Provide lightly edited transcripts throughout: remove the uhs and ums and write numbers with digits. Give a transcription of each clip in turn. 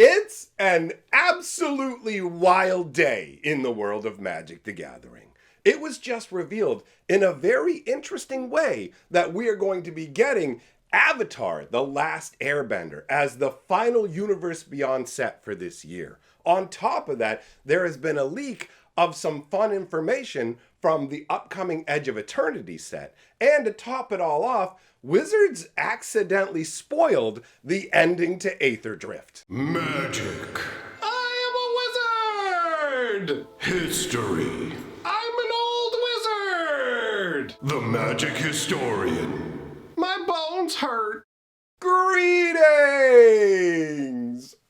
It's an absolutely wild day in the world of Magic the Gathering. It was just revealed in a very interesting way that we are going to be getting Avatar: The Last Airbender as the final Universe Beyond set for this year. On top of that, there has been a leak of some fun information from the upcoming Edge of Eternity set. And to top it all off, Wizards accidentally spoiled the ending to Aetherdrift. Magic. I am a wizard! History. I'm an old wizard! The magic historian. My bones hurt. Greetings,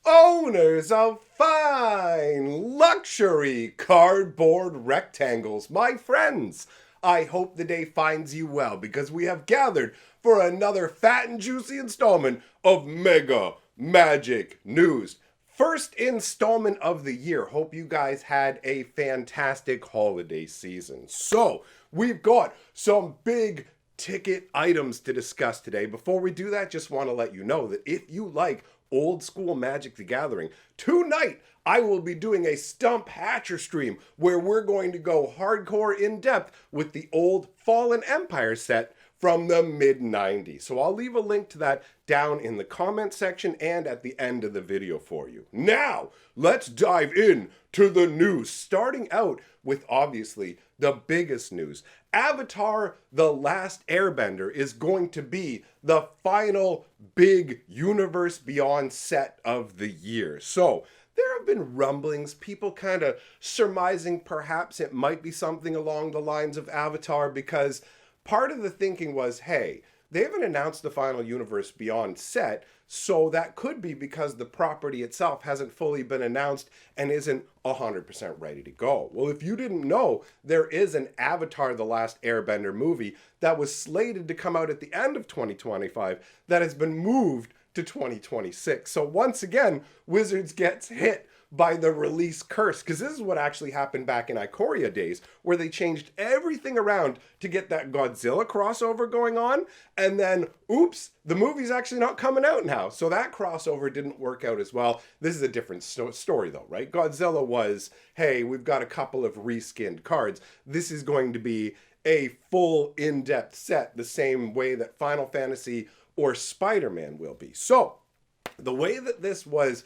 owners of fine luxury cardboard rectangles, my friends. I hope the day finds you well because we have gathered for another fat and juicy installment of Mega Magic News. First installment of the year. Hope you guys had a fantastic holiday season. So, we've got some big ticket items to discuss today. Before we do that, just want to let you know that if you like old school Magic the Gathering, tonight I will be doing a Stump Hatcher stream where we're going to go hardcore in depth with the old Fallen Empire set from the mid-90s. So I'll leave a link to that down in the comment section and at the end of the video for you. Now, let's dive in to the news, starting out with obviously the biggest news. Avatar: The Last Airbender is going to be the final big Universe Beyond set of the year. So, there have been rumblings, people kind of surmising perhaps it might be something along the lines of Avatar, because part of the thinking was, hey, they haven't announced the final Universe Beyond set, so that could be because the property itself hasn't fully been announced and isn't 100% ready to go. Well, if you didn't know, there is an Avatar: The Last Airbender movie that was slated to come out at the end of 2025 that has been moved to 2026. So once again, Wizards gets hit by the release curse, because this is what actually happened back in Ikoria days, where they changed everything around to get that Godzilla crossover going on, and then, oops, the movie's actually not coming out now. So that crossover didn't work out as well. This is a different story though, right? Godzilla was, hey, we've got a couple of reskinned cards. This is going to be a full in-depth set, the same way that Final Fantasy or Spider-Man will be. So, the way that this was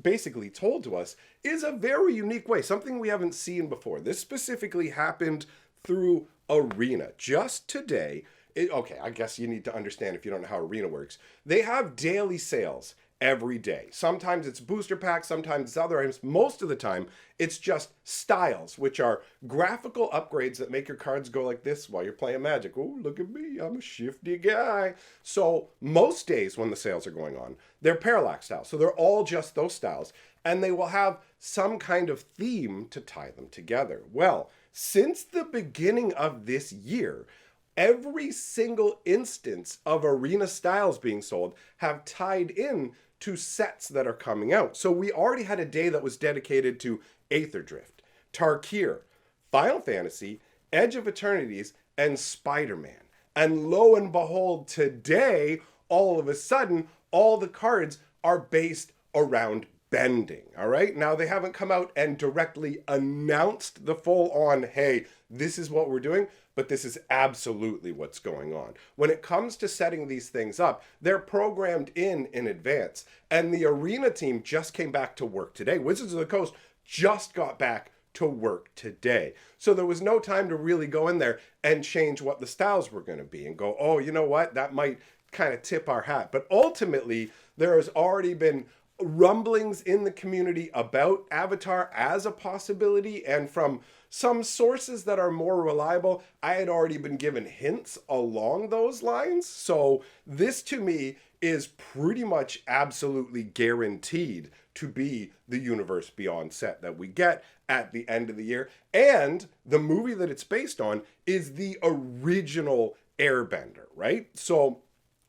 basically told to us is a very unique way, something we haven't seen before. This specifically happened through Arena. Just today, okay, I guess you need to understand if you don't know how Arena works. They have daily sales every day. Sometimes it's booster packs, sometimes it's other items. Most of the time, it's just styles, which are graphical upgrades that make your cards go like this while you're playing Magic. Oh, look at me, I'm a shifty guy. So most days when the sales are going on, they're parallax styles. So they're all just those styles, and they will have some kind of theme to tie them together. Well, since the beginning of this year, every single instance of Arena styles being sold have tied in to sets that are coming out. So we already had a day that was dedicated to Aetherdrift, Tarkir, Final Fantasy, Edge of Eternities, and Spider-Man. And lo and behold, today, all of a sudden, all the cards are based around bending, all right? Now, they haven't come out and directly announced the full-on, hey, this is what we're doing, but this is absolutely what's going on. When it comes to setting these things up, they're programmed in advance. And the Arena team just came back to work today. Wizards of the Coast just got back to work today. So there was no time to really go in there and change what the styles were going to be and go, oh, you know what? That might kind of tip our hat. But ultimately, there has already been rumblings in the community about Avatar as a possibility, and from some sources that are more reliable, I had already been given hints along those lines. So this to me is pretty much absolutely guaranteed to be the Universe Beyond set that we get at the end of the year. And the movie that it's based on is the original Airbender, right? So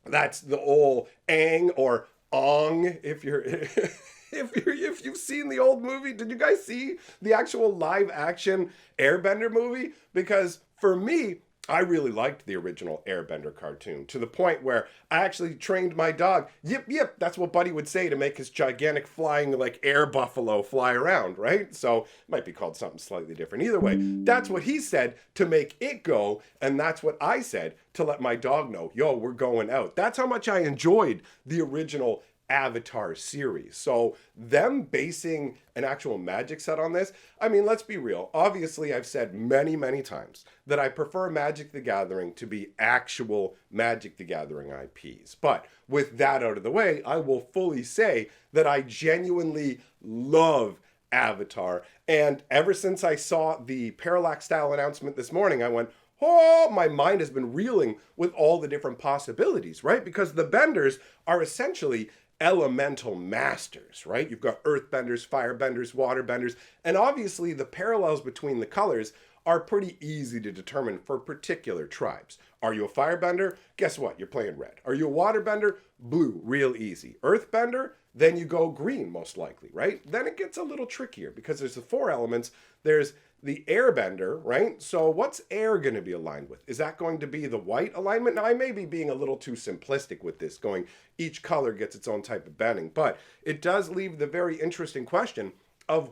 that's the old Aang or Ong, if you've seen the old movie. Did you guys see the actual live action Airbender movie? Because for me, I really liked the original Airbender cartoon to the point where I actually trained my dog. Yip, yip. That's what Buddy would say to make his gigantic flying like air buffalo fly around, right? So it might be called something slightly different. Either way, that's what he said to make it go. And that's what I said to let my dog know, yo, we're going out. That's how much I enjoyed the original Avatar series. So them basing an actual Magic set on this, I mean, let's be real. Obviously, I've said many, many times that I prefer Magic the Gathering to be actual Magic the Gathering IPs. But with that out of the way, I will fully say that I genuinely love Avatar. And ever since I saw the Parallax style announcement this morning, I went, oh, my mind has been reeling with all the different possibilities, right? Because the benders are essentially elemental masters, right? You've got earthbenders, firebenders, waterbenders, and obviously the parallels between the colors are pretty easy to determine for particular tribes. Are you a firebender? Guess what? You're playing red. Are you a waterbender? Blue, real easy. Earthbender? Then you go green, most likely, right? Then it gets a little trickier because there's the 4 elements. There's the airbender, right? So what's air going to be aligned with? Is that going to be the white alignment? Now, I may be being a little too simplistic with this, going each color gets its own type of bending, but it does leave the very interesting question of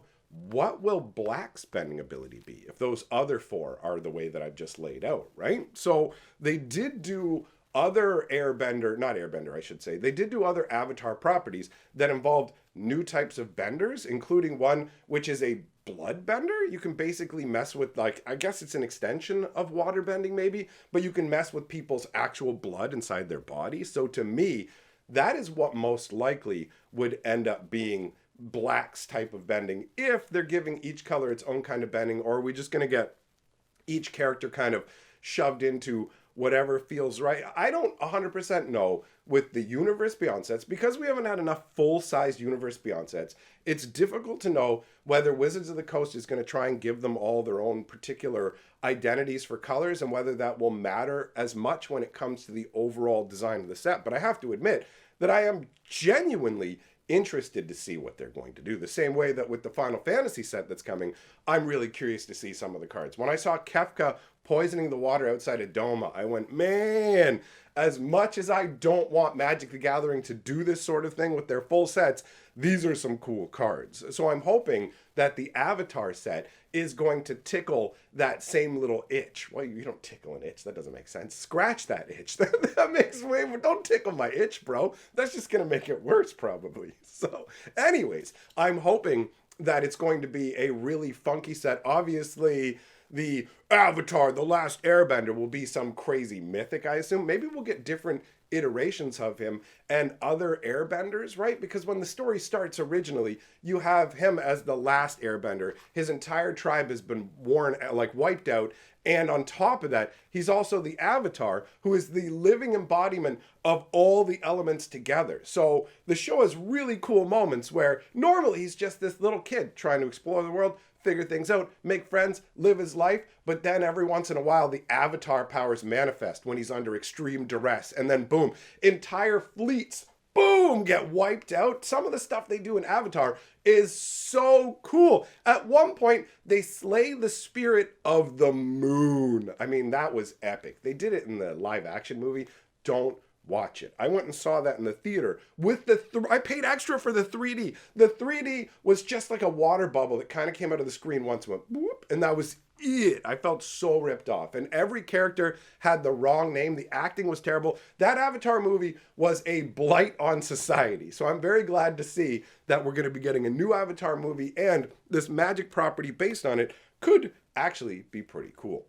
what will black's bending ability be if those other 4 are the way that I've just laid out, right? So they did do other not airbender, I should say. They did do other avatar properties that involved new types of benders, including one which is a blood bender. You can basically mess with, like, I guess it's an extension of water bending maybe, but you can mess with people's actual blood inside their body. So to me, that is what most likely would end up being black's type of bending if they're giving each color its own kind of bending, or are we just going to get each character kind of shoved into whatever feels right? I don't 100% know with the Universe Beyond sets, because we haven't had enough full-sized Universe Beyond sets. It's difficult to know whether Wizards of the Coast is going to try and give them all their own particular identities for colors and whether that will matter as much when it comes to the overall design of the set. But I have to admit that I am genuinely interested to see what they're going to do. The same way that with the Final Fantasy set that's coming, I'm really curious to see some of the cards. When I saw Kefka poisoning the water outside of Doma, I went, man, as much as I don't want Magic the Gathering to do this sort of thing with their full sets, these are some cool cards. So I'm hoping that the Avatar set is going to tickle that same little itch. Well, you don't tickle an itch. That doesn't make sense. Scratch that itch. That makes way more. Don't tickle my itch, bro. That's just going to make it worse, probably. So anyways, I'm hoping that it's going to be a really funky set. Obviously, the Avatar, The Last Airbender, will be some crazy mythic, I assume. Maybe we'll get different iterations of him and other airbenders, right? Because when the story starts originally, you have him as the last airbender. His entire tribe has been wiped out. And on top of that, he's also the Avatar, who is the living embodiment of all the elements together. So the show has really cool moments where normally he's just this little kid trying to explore the world, figure things out, make friends, live his life. But then every once in a while, the Avatar powers manifest when he's under extreme duress. And then boom, entire fleets, boom, get wiped out. Some of the stuff they do in Avatar is so cool. At one point, they slay the spirit of the moon. I mean, that was epic. They did it in the live action movie. Don't watch it. I went and saw that in the theater with I paid extra for the 3D. The 3D was just like a water bubble that kind of came out of the screen once, went whoop, and that was it. I felt so ripped off. And every character had the wrong name. The acting was terrible. That Avatar movie was a blight on society. So I'm very glad to see that we're going to be getting a new Avatar movie, and this Magic property based on it could actually be pretty cool.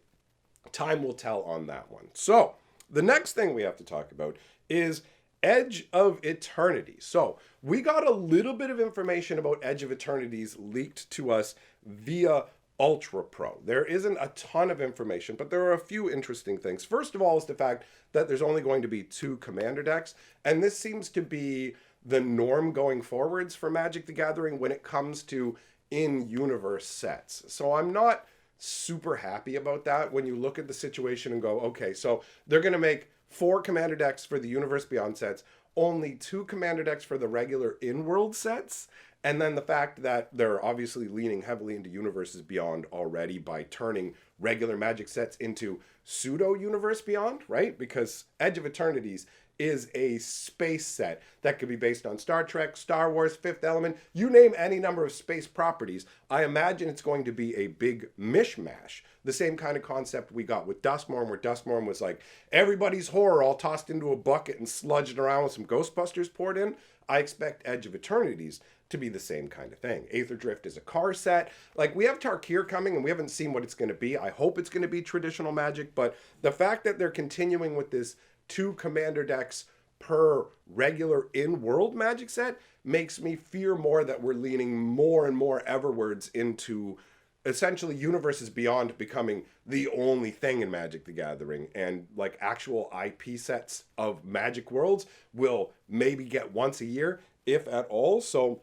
Time will tell on that one. So the next thing we have to talk about is Edge of Eternity. So we got a little bit of information about Edge of Eternities leaked to us via Ultra Pro. There isn't a ton of information, but there are a few interesting things. First of all is the fact that there's only going to be 2 commander decks, and this seems to be the norm going forwards for Magic the Gathering when it comes to in-universe sets. So I'm not super happy about that when you look at the situation and go, okay, so they're going to make 4 commander decks for the Universe Beyond sets, only 2 commander decks for the regular in-world sets, And then the fact that they're obviously leaning heavily into Universes Beyond already by turning regular Magic sets into pseudo Universe Beyond, right? Because Edge of Eternities is a space set that could be based on Star Trek, Star Wars, Fifth Element, you name any number of space properties. I imagine it's going to be a big mishmash. The same kind of concept we got with Duskmorn, where Duskmorn was like everybody's horror all tossed into a bucket and sludged around with some Ghostbusters poured in. I expect Edge of Eternities to be the same kind of thing. Aetherdrift is a car set. Like, we have Tarkir coming and we haven't seen what it's going to be. I hope it's going to be traditional Magic, but the fact that they're continuing with this 2 commander decks per regular in-world Magic set makes me fear more that we're leaning more and more everwards into essentially Universes Beyond becoming the only thing in Magic the Gathering, and like actual IP sets of Magic Worlds will maybe get once a year, if at all. So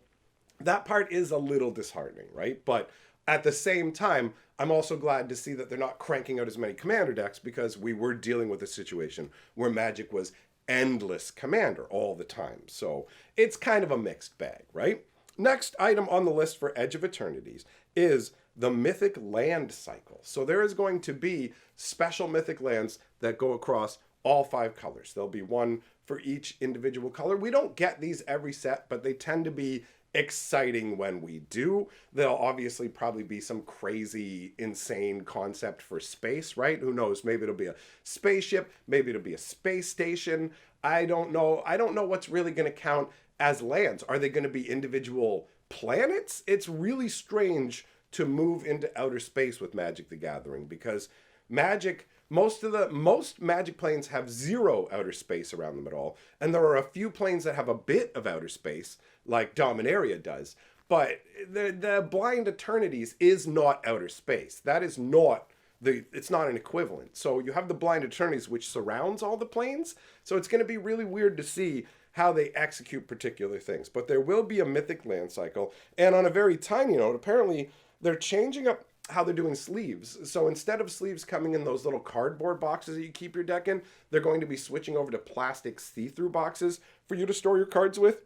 that part is a little disheartening, right? But at the same time, I'm also glad to see that they're not cranking out as many commander decks, because we were dealing with a situation where Magic was endless commander all the time. So it's kind of a mixed bag, right? Next item on the list for Edge of Eternities is the Mythic Land cycle. So there is going to be special Mythic lands that go across all 5 colors. There'll be one for each individual color. We don't get these every set, but they tend to be exciting when we do. There'll obviously probably be some crazy, insane concept for space, right? Who knows? Maybe it'll be a spaceship. Maybe it'll be a space station. I don't know. I don't know what's really going to count as lands. Are they going to be individual planets? It's really strange to move into outer space with Magic the Gathering, because Magic, most Magic planes have 0 outer space around them at all, and there are a few planes that have a bit of outer space, like Dominaria does. But the Blind Eternities is not outer space. That is not it's not an equivalent. So you have the Blind Eternities, which surrounds all the planes. So it's going to be really weird to see how they execute particular things. But there will be a Mythic Land cycle. And on a very tiny note, apparently they're changing up how they're doing sleeves. So instead of sleeves coming in those little cardboard boxes that you keep your deck in, they're going to be switching over to plastic see-through boxes for you to store your cards with.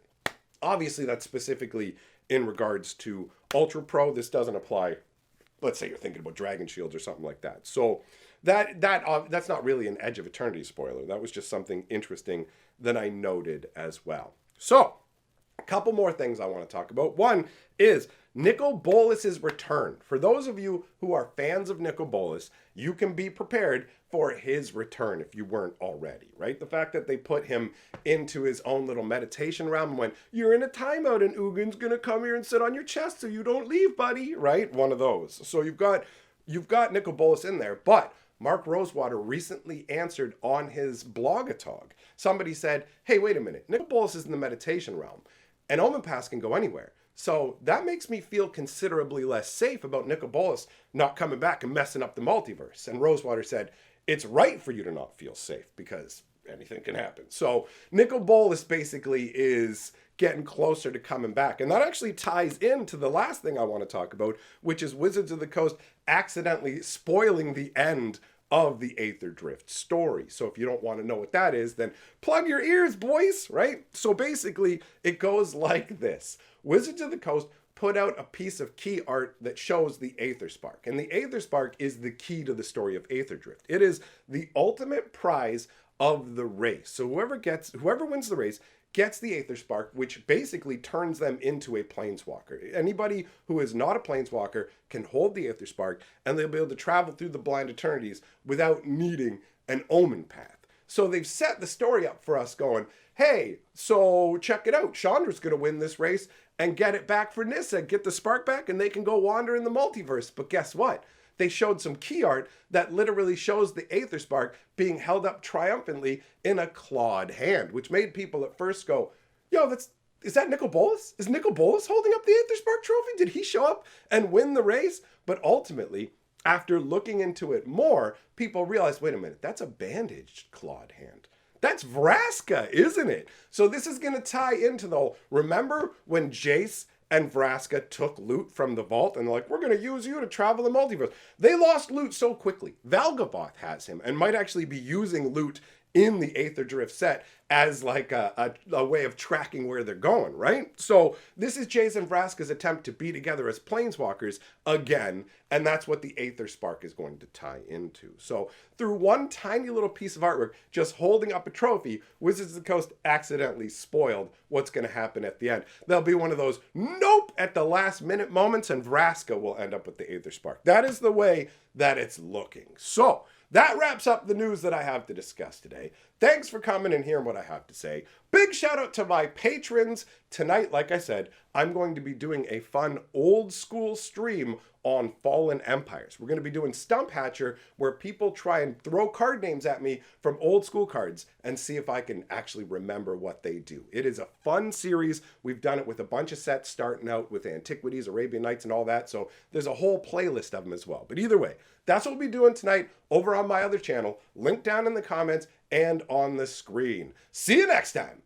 Obviously, that's specifically in regards to Ultra Pro. This doesn't apply, let's say you're thinking about Dragon Shields or something like that. So that's not really an Edge of Eternity spoiler. That was just something interesting that I noted as well. So, a couple more things I want to talk about. One is Nicol Bolas's return. For those of you who are fans of Nicol Bolas, you can be prepared for his return if you weren't already, right? The fact that they put him into his own little meditation realm and went, you're in a timeout and Ugin's gonna come here and sit on your chest so you don't leave, buddy, right? One of those. So you've got Nicol Bolas in there, but Mark Rosewater recently answered on his blogatog. Somebody said, hey, wait a minute, Nicol Bolas is in the meditation realm, and Omen Pass can go anywhere. So that makes me feel considerably less safe about Nicol Bolas not coming back and messing up the multiverse. And Rosewater said, it's right for you to not feel safe because anything can happen. So Nicol Bolas basically is getting closer to coming back. And that actually ties into the last thing I want to talk about, which is Wizards of the Coast accidentally spoiling the end of the Aetherdrift story. So if you don't want to know what that is, then plug your ears, boys, right? So basically, it goes like this. Wizards of the Coast put out a piece of key art that shows the Aether Spark. And the Aether Spark is the key to the story of Aetherdrift. It is the ultimate prize of the race. So whoever wins the race gets the Aether Spark, which basically turns them into a Planeswalker. Anybody who is not a Planeswalker can hold the Aether Spark, and they'll be able to travel through the Blind Eternities without needing an Omen Path. So they've set the story up for us going, hey, so check it out. Chandra's going to win this race and get it back for Nissa, get the spark back, and they can go wander in the multiverse. But guess what? They showed some key art that literally shows the Aether Spark being held up triumphantly in a clawed hand, which made people at first go, yo, is that Nicol Bolas? Is Nicol Bolas holding up the Aether Spark trophy? Did he show up and win the race? But ultimately, after looking into it more, people realized, wait a minute, that's a bandaged clawed hand. That's Vraska, isn't it? So this is going to tie into the whole, remember when Jace and Vraska took loot from the vault and they're like, we're going to use you to travel the multiverse. They lost loot so quickly. Valgavoth has him and might actually be using loot in the aetherdrift set as like a way of tracking where they're going, right? So this is Jace and Vraska's attempt to be together as planeswalkers again, and that's what the Aether Spark is going to tie into. So through one tiny little piece of artwork, just holding up a trophy, Wizards of the Coast accidentally spoiled what's going to happen at the end. There'll be one of those nope at the last minute moments, and Vraska will end up with the Aether Spark. That is the way that it's looking. So that wraps up the news that I have to discuss today. Thanks for coming and hearing what I have to say. Big shout out to my patrons. Tonight, like I said, I'm going to be doing a fun old school stream on Fallen Empires. We're going to be doing Stump Hatcher, where people try and throw card names at me from old school cards and see if I can actually remember what they do. It is a fun series. We've done it with a bunch of sets, starting out with Antiquities, Arabian Nights, and all that. So there's a whole playlist of them as well. But either way, that's what we'll be doing tonight over on my other channel. Link down in the comments and on the screen. See you next time.